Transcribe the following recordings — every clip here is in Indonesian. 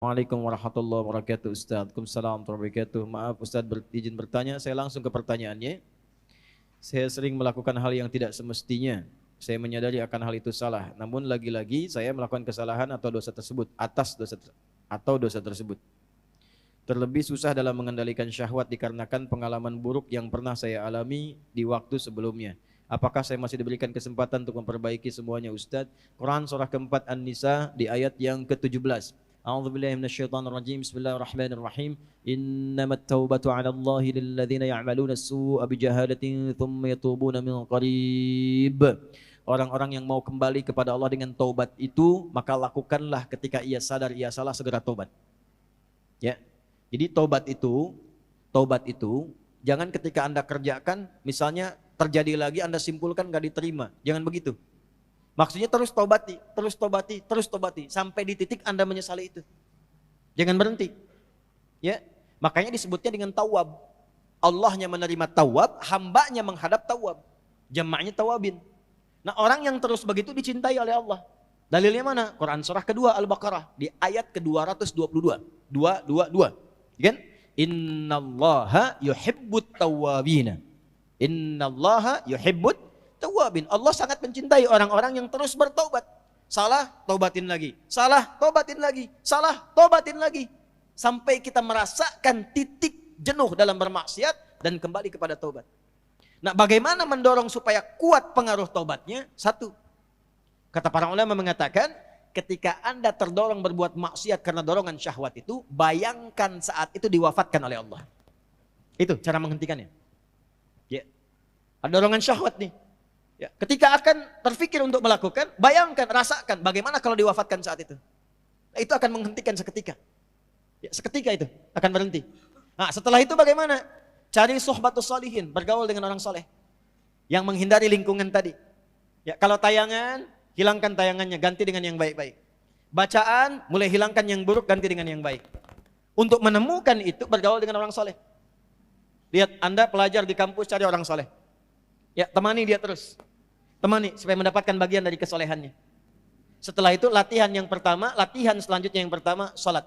Waalaikumsalam warahmatullahi wabarakatuh Ustaz. Waalaikumsalam warahmatullahi wabarakatuh. Maaf Ustaz izin bertanya, saya langsung ke pertanyaannya. Saya sering melakukan hal yang tidak semestinya. Saya menyadari akan hal itu salah. Namun lagi-lagi saya melakukan kesalahan atau dosa tersebut atau dosa tersebut. Terlebih susah dalam mengendalikan syahwat dikarenakan pengalaman buruk yang pernah saya alami di waktu sebelumnya. Apakah saya masih diberikan kesempatan untuk memperbaiki semuanya Ustaz? Quran surah keempat An-Nisa di ayat yang ke-17. A'udzubillahi minasyaitonirrajim. Bismillahirrahmanirrahim. Innamat taubatu 'ala Allahi lilladzina ya'maluna as-su'a bijahalatin tsumma yatubuna min qarib. Orang-orang yang mau kembali kepada Allah dengan taubat itu, maka lakukanlah ketika ia sadar ia salah segera taubat. Ya. Jadi taubat itu jangan ketika Anda kerjakan, misalnya terjadi lagi Anda simpulkan gak diterima. Jangan begitu. Maksudnya terus taubati sampai di titik Anda menyesali itu. Jangan berhenti. Ya. Makanya disebutnya dengan tawab. Allahnya menerima tawab, hambanya menghadap tawab. Jamaknya tawabin. Nah, orang yang terus begitu dicintai oleh Allah. Dalilnya mana? Quran surah kedua Al-Baqarah di ayat ke-222. 222. Kan? Innallaha yuhibbut tawwabina. Innallaha yuhibbut tawwabin. Allah sangat mencintai orang-orang yang terus bertaubat. Salah, taubatin lagi. Salah, taubatin lagi. Salah, taubatin lagi. Sampai kita merasakan titik jenuh dalam bermaksiat dan kembali kepada taubat. Nah, bagaimana mendorong supaya kuat pengaruh taubatnya? Satu, kata para ulama mengatakan, ketika Anda terdorong berbuat maksiat karena dorongan syahwat itu, bayangkan saat itu diwafatkan oleh Allah. Itu cara menghentikannya. Ya. Ada dorongan syahwat nih. Ya. Ketika akan terfikir untuk melakukan, bayangkan, rasakan bagaimana kalau diwafatkan saat itu. Nah, itu akan menghentikan seketika. Ya, seketika itu akan berhenti. Nah, setelah itu bagaimana? Cari suhbatus sholihin, bergaul dengan orang soleh yang menghindari lingkungan tadi. Ya, kalau tayangan, hilangkan tayangannya, ganti dengan yang baik-baik. Bacaan, mulai hilangkan yang buruk, ganti dengan yang baik. Untuk menemukan itu, bergaul dengan orang soleh. Lihat, Anda pelajar di kampus, cari orang soleh. Ya, temani dia terus. Temani, supaya mendapatkan bagian dari kesolehannya. Setelah itu, latihan selanjutnya yang pertama, salat.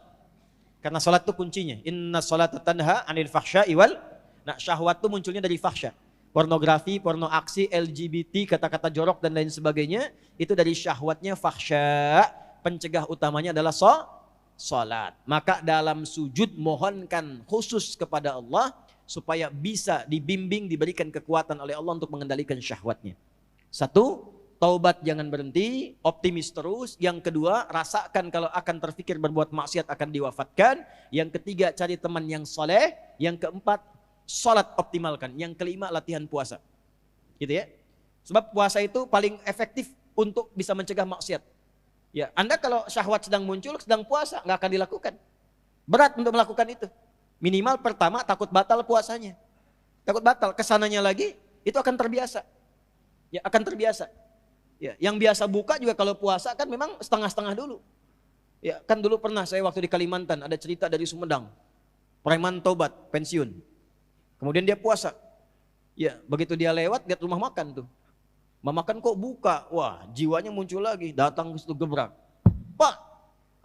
Karena salat itu kuncinya. Inna salata tanha anil fahsya'i wal. Nah, syahwat itu munculnya dari fahsya. Pornografi, porno aksi, LGBT, kata-kata jorok dan lain sebagainya, itu dari syahwatnya fahsya. Pencegah utamanya adalah salat. Maka dalam sujud mohonkan khusus kepada Allah supaya bisa dibimbing, diberikan kekuatan oleh Allah untuk mengendalikan syahwatnya. Satu, taubat jangan berhenti, optimis terus. Yang kedua, rasakan kalau akan terfikir berbuat maksiat akan diwafatkan. Yang ketiga, cari teman yang soleh. Yang keempat, salat optimalkan. Yang kelima, latihan puasa. Gitu ya. Sebab puasa itu paling efektif untuk bisa mencegah maksiat. Ya, Anda kalau syahwat sedang muncul, sedang puasa, nggak akan dilakukan. Berat untuk melakukan itu. Minimal pertama takut batal puasanya. Takut batal, kesananya lagi itu akan terbiasa. Ya, akan terbiasa. Ya, yang biasa buka juga kalau puasa kan memang setengah-setengah dulu. Ya, kan dulu pernah saya waktu di Kalimantan ada cerita dari Sumedang. Preman tobat, pensiun. Kemudian dia puasa. Ya, begitu dia lewat, lihat rumah makan tuh. Rumah makan kok buka. Wah, jiwanya muncul lagi, datang ke situ gebrak. Pak,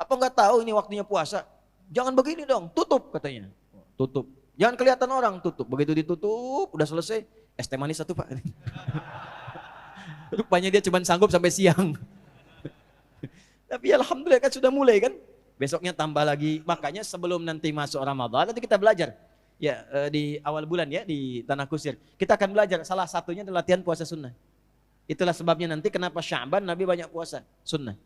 apa nggak tahu ini waktunya puasa? Jangan begini dong, tutup katanya. Tutup. Jangan kelihatan orang, tutup. Begitu ditutup, udah selesai, es teh manis satu Pak. Rupanya dia cuma sanggup sampai siang. Tapi alhamdulillah kan sudah mulai kan. Besoknya tambah lagi. Makanya sebelum nanti masuk Ramadan, nanti kita belajar. Ya, di awal bulan ya di Tanah Kusir. Kita akan belajar salah satunya adalah latihan puasa sunnah. Itulah sebabnya nanti kenapa Sya'ban Nabi banyak puasa sunnah.